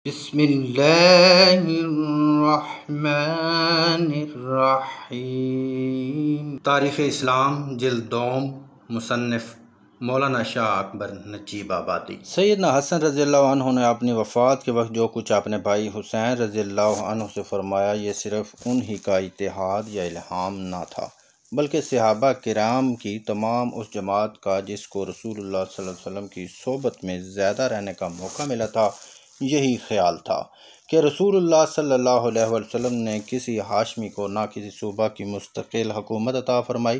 بسم اللہ الرحمن الرحیم۔ تاریخ اسلام جلد دوم، مصنف مولانا شاہ اکبر نجیب آبادی۔ سیدنا حسن رضی اللہ عنہ نے اپنی وفات کے وقت جو کچھ اپنے بھائی حسین رضی اللہ عنہ سے فرمایا، یہ صرف انہی کا اتحاد یا الہام نہ تھا، بلکہ صحابہ کرام کی تمام اس جماعت کا جس کو رسول اللہ صلی اللہ علیہ وسلم کی صحبت میں زیادہ رہنے کا موقع ملا تھا۔ یہی خیال تھا کہ رسول اللہ صلی اللہ علیہ وسلم نے کسی ہاشمی کو نہ کسی صوبہ کی مستقل حکومت عطا فرمائی،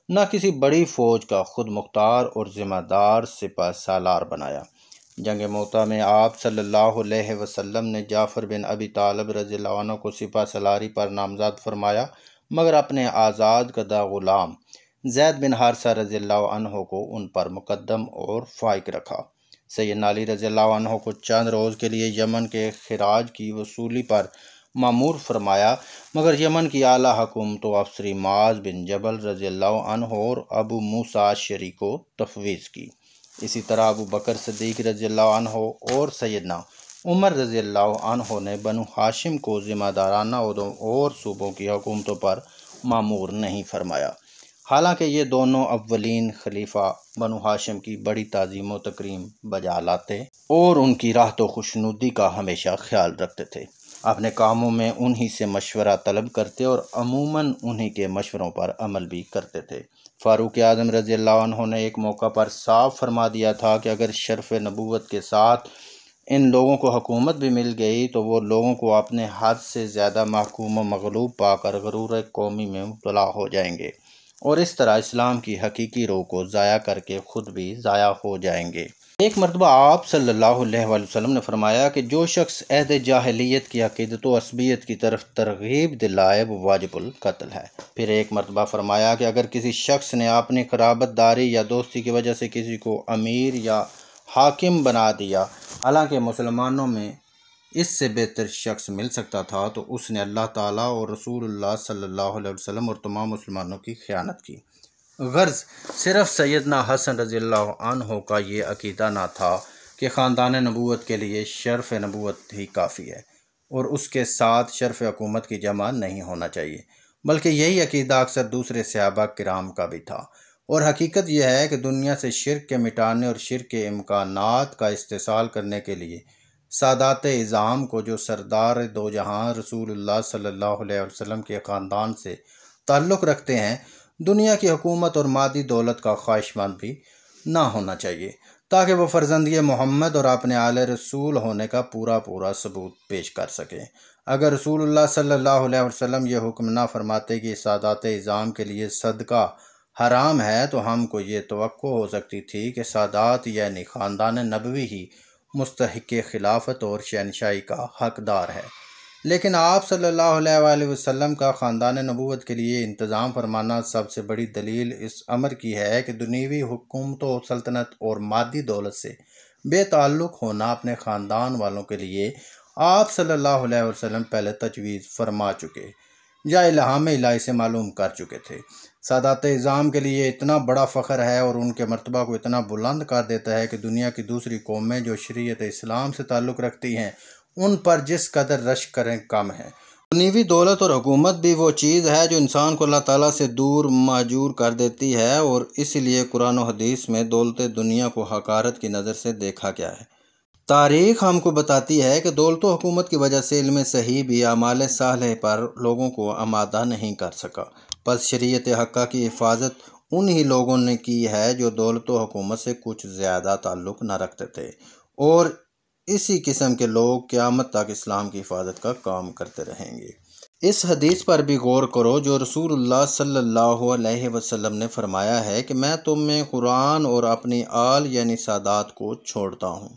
نہ کسی بڑی فوج کا خود مختار اور ذمہ دار سپہ سالار بنایا۔ جنگ موطا میں آپ صلی اللہ علیہ وسلم نے جعفر بن ابی طالب رضی اللہ عنہ کو سپہ سالاری پر نامزد فرمایا، مگر اپنے آزاد کردہ غلام زید بن حارثہ رضی اللہ عنہ کو ان پر مقدم اور فائق رکھا۔ سیدنا علی رضی اللہ عنہ کو چند روز کے لیے یمن کے خراج کی وصولی پر مامور فرمایا، مگر یمن کی اعلیٰ حکومت و افسری معاذ بن جبل رضی اللہ عنہ اور ابو موسیٰ اشعری کو تفویض کی۔ اسی طرح ابو بکر صدیق رضی اللہ عنہ اور سیدنا عمر رضی اللہ عنہ نے بنو ہاشم کو ذمہ دارانہ عہدوں اور صوبوں کی حکومتوں پر مامور نہیں فرمایا، حالانکہ یہ دونوں اولین خلیفہ بنو ہاشم کی بڑی تعظیم و تکریم بجا لاتے اور ان کی راحت و خوشنودی کا ہمیشہ خیال رکھتے تھے۔ اپنے کاموں میں انہی سے مشورہ طلب کرتے اور عموماً انہی کے مشوروں پر عمل بھی کرتے تھے۔ فاروق اعظم رضی اللہ عنہ نے ایک موقع پر صاف فرما دیا تھا کہ اگر شرف نبوت کے ساتھ ان لوگوں کو حکومت بھی مل گئی تو وہ لوگوں کو اپنے حد سے زیادہ محکوم و مغلوب پا کر غرور قومی میں مبتلا ہو جائیں گے، اور اس طرح اسلام کی حقیقی روح کو ضائع کر کے خود بھی ضائع ہو جائیں گے۔ ایک مرتبہ آپ صلی اللہ علیہ وسلم نے فرمایا کہ جو شخص عہد جاہلیت کی عقیدت و عصبیت کی طرف ترغیب دلائے وہ واجب القتل ہے۔ پھر ایک مرتبہ فرمایا کہ اگر کسی شخص نے اپنی قرابت داری یا دوستی کی وجہ سے کسی کو امیر یا حاکم بنا دیا، حالانکہ مسلمانوں میں اس سے بہتر شخص مل سکتا تھا، تو اس نے اللہ تعالیٰ اور رسول اللہ صلی اللہ علیہ وسلم اور تمام مسلمانوں کی خیانت کی۔ غرض صرف سیدنا حسن رضی اللہ عنہ کا یہ عقیدہ نہ تھا کہ خاندان نبوت کے لیے شرف نبوت ہی کافی ہے اور اس کے ساتھ شرف حکومت کی جمع نہیں ہونا چاہیے، بلکہ یہی عقیدہ اکثر دوسرے صحابہ کرام کا بھی تھا۔ اور حقیقت یہ ہے کہ دنیا سے شرک کے مٹانے اور شرک کے امکانات کا استحصال کرنے کے لیے سادات اعظام کو، جو سردار دو جہاں رسول اللہ صلی اللہ علیہ وسلم کے خاندان سے تعلق رکھتے ہیں، دنیا کی حکومت اور مادی دولت کا خواہشمند بھی نہ ہونا چاہیے، تاکہ وہ فرزندی محمد اور اپنے آل رسول ہونے کا پورا ثبوت پیش کر سکیں۔ اگر رسول اللہ صلی اللہ علیہ وسلم یہ حکم نہ فرماتے کہ سادات اعظام کے لیے صدقہ حرام ہے، تو ہم کو یہ توقع ہو سکتی تھی کہ سادات یعنی خاندان نبوی ہی مستحق خلافت اور شہنشاہی کا حقدار ہے۔ لیکن آپ صلی اللہ علیہ وآلہ وسلم کا خاندان نبوت کے لیے انتظام فرمانا سب سے بڑی دلیل اس امر کی ہے کہ دنیوی حکومت و سلطنت اور مادی دولت سے بے تعلق ہونا اپنے خاندان والوں کے لیے آپ صلی اللہ علیہ وسلم پہلے تجویز فرما چکے یا الہام الہی سے معلوم کر چکے تھے۔ سادات اعظام کے لیے اتنا بڑا فخر ہے اور ان کے مرتبہ کو اتنا بلند کر دیتا ہے کہ دنیا کی دوسری قومیں جو شریعت اسلام سے تعلق رکھتی ہیں ان پر جس قدر رشک کریں کم ہے۔ دنیوی دولت اور حکومت بھی وہ چیز ہے جو انسان کو اللہ تعالیٰ سے دور مہجور کر دیتی ہے، اور اسی لیے قرآن و حدیث میں دولت دنیا کو حقارت کی نظر سے دیکھا گیا ہے۔ تاریخ ہم کو بتاتی ہے کہ دولت و حکومت کی وجہ سے علم صحیح بھی اعمال صالح پر لوگوں کو آمادہ نہیں کر سکا۔ پس شریعت حقہ کی حفاظت انہی لوگوں نے کی ہے جو دولت و حکومت سے کچھ زیادہ تعلق نہ رکھتے تھے، اور اسی قسم کے لوگ قیامت تک اسلام کی حفاظت کا کام کرتے رہیں گے۔ اس حدیث پر بھی غور کرو جو رسول اللہ صلی اللہ علیہ وسلم نے فرمایا ہے کہ میں تم میں قرآن اور اپنی آل یعنی سادات کو چھوڑتا ہوں۔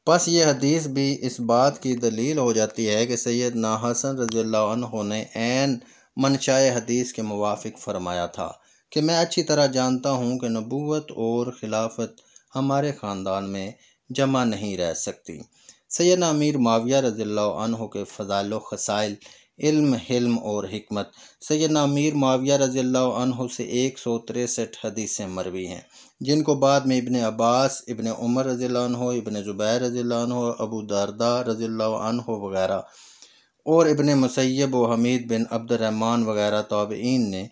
پس یہ حدیث بھی اس بات کی دلیل ہو جاتی ہے کہ سیدنا حسن رضی اللہ عنہ نے عین منشائے حدیث کے موافق فرمایا تھا کہ میں اچھی طرح جانتا ہوں کہ نبوت اور خلافت ہمارے خاندان میں جمع نہیں رہ سکتی۔ سیدنا امیر معاویہ رضی اللہ عنہ کے فضائل و خصائل علم، حلم اور حکمت۔ سیدنا امیر معاویہ رضی اللہ عنہ سے 163 حدیثیں مروی ہیں، جن کو بعد میں ابن عباس، ابن عمر رضی اللہ عنہ، ابن زبیر رضی اللہ عنہ، ابو درداء رضی اللہ عنہ وغیرہ اور ابن مسیب و حمید بن عبد الرحمن وغیرہ تابعین نے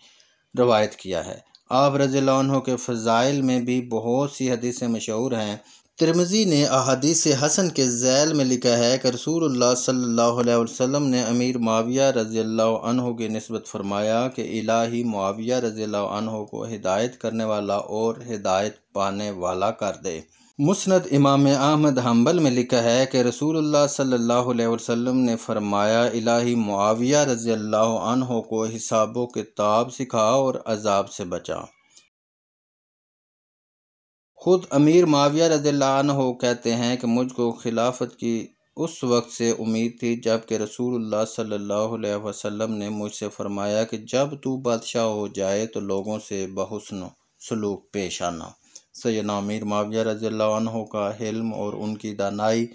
روایت کیا ہے۔ آپ رضی اللہ عنہ کے فضائل میں بھی بہت سی حدیثیں مشہور ہیں۔ ترمذی نے احادیث حسن کے ذیل میں لکھا ہے کہ رسول اللہ صلی اللہ علیہ وسلم نے امیر معاویہ رضی اللہ عنہ کی نسبت فرمایا کہ الہی معاویہ رضی اللہ عنہ کو ہدایت کرنے والا اور ہدایت پانے والا کر دے۔ مسند امام احمد حنبل میں لکھا ہے کہ رسول اللہ صلی اللہ علیہ وسلم نے فرمایا الہی معاویہ رضی اللہ عنہ کو حساب و کتاب سکھا اور عذاب سے بچا۔ خود امیر معاویہ رضی اللہ عنہ کہتے ہیں کہ مجھ کو خلافت کی اس وقت سے امید تھی جب کہ رسول اللہ صلی اللہ علیہ وسلم نے مجھ سے فرمایا کہ جب تو بادشاہ ہو جائے تو لوگوں سے بحسن سلوک پیش آنا۔ سیدنا امیر معاویہ رضی اللہ عنہ کا حلم اور ان کی دانائی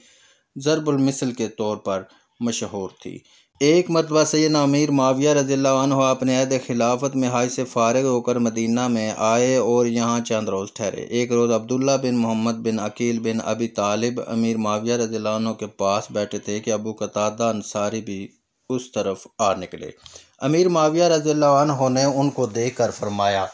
ضرب المثل کے طور پر مشہور تھی۔ ایک مرتبہ سیدنا امیر معاویہ رضی اللہ عنہ اپنے عہد خلافت میں حج سے فارغ ہو کر مدینہ میں آئے اور یہاں چند روز ٹھہرے۔ ایک روز عبداللہ بن محمد بن عقیل بن ابی طالب امیر معاویہ رضی اللہ عنہ کے پاس بیٹھے تھے کہ ابو قتادہ انصاری بھی اس طرف آ نکلے۔ امیر معاویہ رضی اللہ عنہ نے ان کو دیکھ کر فرمایا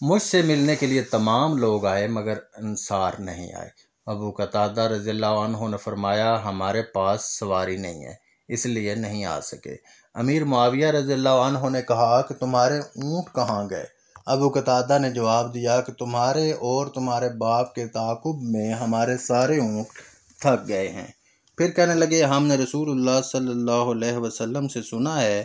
مجھ سے ملنے کے لیے تمام لوگ آئے مگر انصار نہیں آئے۔ ابو قتادہ رضی اللہ عنہ نے فرمایا ہمارے پاس سواری نہیں ہے اس لیے نہیں آ سکے۔ امیر معاویہ رضی اللہ عنہ نے کہا کہ تمہارے اونٹ کہاں گئے؟ ابو قتادہ نے جواب دیا کہ تمہارے اور تمہارے باپ کے تعاقب میں ہمارے سارے اونٹ تھک گئے ہیں۔ پھر کہنے لگے ہم نے رسول اللہ صلی اللہ علیہ وسلم سے سنا ہے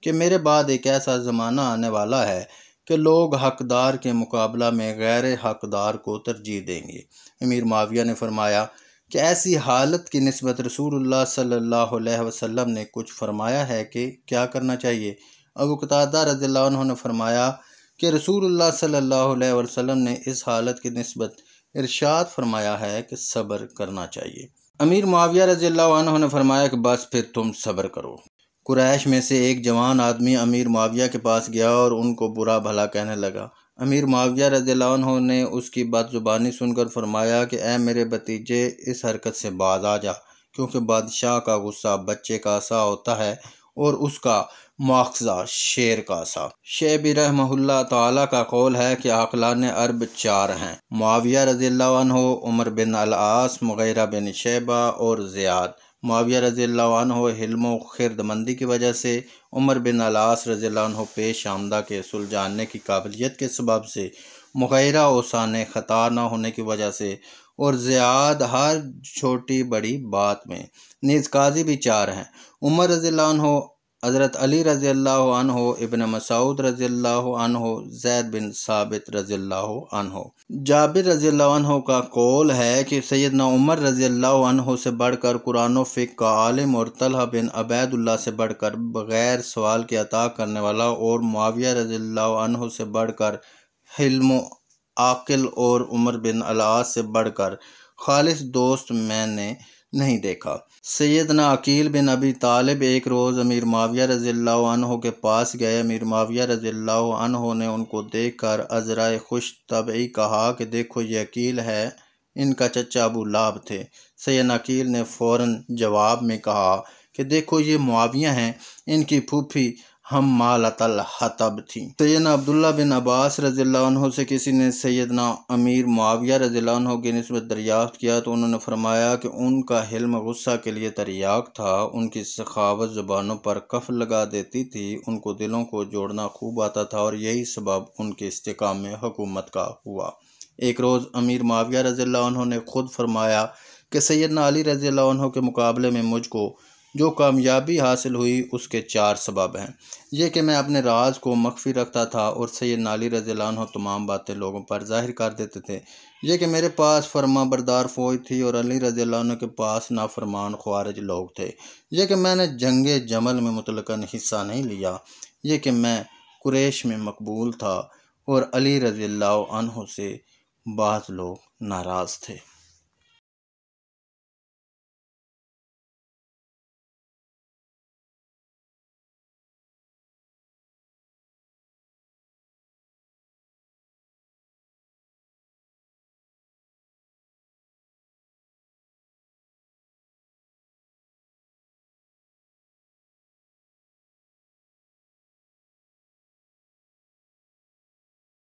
کہ میرے بعد ایک ایسا زمانہ آنے والا ہے کہ لوگ حقدار کے مقابلہ میں غیر حقدار کو ترجیح دیں گے۔ امیر معاویہ نے فرمایا کہ ایسی حالت کی نسبت رسول اللہ صلی اللہ علیہ وسلم نے کچھ فرمایا ہے کہ کیا کرنا چاہیے؟ ابو قتادہ رضی اللہ عنہ نے فرمایا کہ رسول اللہ صلی اللہ علیہ وسلم نے اس حالت کی نسبت ارشاد فرمایا ہے کہ صبر کرنا چاہیے۔ امیر معاویہ رضی اللہ عنہ نے فرمایا کہ بس پھر تم صبر کرو۔ قریش میں سے ایک جوان آدمی امیر معاویہ کے پاس گیا اور ان کو برا بھلا کہنے لگا۔ امیر معاویہ رضی اللہ عنہ نے اس کی بد زبانی سن کر فرمایا کہ اے میرے بھتیجے اس حرکت سے باز آ جا، کیونکہ بادشاہ کا غصہ بچے کا عصا ہوتا ہے اور اس کا مواخذہ شیر کا عصا۔ شیبی رحمہ اللہ تعالیٰ کا قول ہے کہ عاقلان عرب 4 ہیں، معاویہ رضی اللہ عنہ، عمر بن العاص، مغیرہ بن شیبہ اور زیاد۔ معاویہ رضی اللہ عنہ حلم و خردمندی کی وجہ سے، عمر بن العاص رضی اللہ عنہ پیش آمدہ کے سلجھانے کی قابلیت کے سبب سے، مغیرہ اوسان خطا نہ ہونے کی وجہ سے، اور زیاد ہر چھوٹی بڑی بات میں۔ نیز قاضی بھی 4 ہیں، عمر رضی اللہ عنہ، حضرت علی رضی اللہ عنہ، ابن مسعود رضی اللہ عنہ، زید بن ثابت رضی اللہ عنہ۔ جابر رضی اللہ عنہ کا قول ہے کہ سیدنا عمر رضی اللہ عنہ سے بڑھ کر قرآن و فقہ کا عالم اور طلحہ بن عبید اللہ سے بڑھ کر بغیر سوال کے عطا کرنے والا اور معاویہ رضی اللہ عنہ سے بڑھ کر حلم و عاقل اور عمر بن العاص سے بڑھ کر خالص دوست میں نے نہیں دیکھا۔ سیدنا عقیل بن ابی طالب ایک روز امیر معاویہ رضی اللہ عنہ کے پاس گئے۔ امیر معاویہ رضی اللہ عنہ نے ان کو دیکھ کر عذرائے خوش طبعی کہا کہ دیکھو یہ عقیل ہے، ان کا چچا ابو لہب تھے۔ سیدنا عقیل نے فوراً جواب میں کہا کہ دیکھو یہ معاویہ ہیں، ان کی پھوپھی حمالۃ الحطب تھیں۔ سیدنا عبداللہ بن عباس رضی اللہ عنہ سے کسی نے سیدنا امیر معاویہ رضی اللہ عنہ کی نسبت دریافت کیا تو انہوں نے فرمایا کہ ان کا حلم غصہ کے لیے تریاق تھا، ان کی سخاوت زبانوں پر قفل لگا دیتی تھی، ان کو دلوں کو جوڑنا خوب آتا تھا اور یہی سبب ان کے استحکام میں حکومت کا ہوا۔ ایک روز امیر معاویہ رضی اللہ عنہ نے خود فرمایا کہ سیدنا علی رضی اللہ عنہ کے مقابلے میں مجھ کو جو کامیابی حاصل ہوئی اس کے 4 سبب ہیں۔ یہ کہ میں اپنے راز کو مخفی رکھتا تھا اور سیدنا علی رضی اللہ عنہ تمام باتیں لوگوں پر ظاہر کر دیتے تھے۔ یہ کہ میرے پاس فرما بردار فوج تھی اور علی رضی اللہ عنہ کے پاس نافرمان خوارج لوگ تھے۔ یہ کہ میں نے جنگ جمل میں مطلقاً حصہ نہیں لیا۔ یہ کہ میں قریش میں مقبول تھا اور علی رضی اللہ عنہ سے بعض لوگ ناراض تھے۔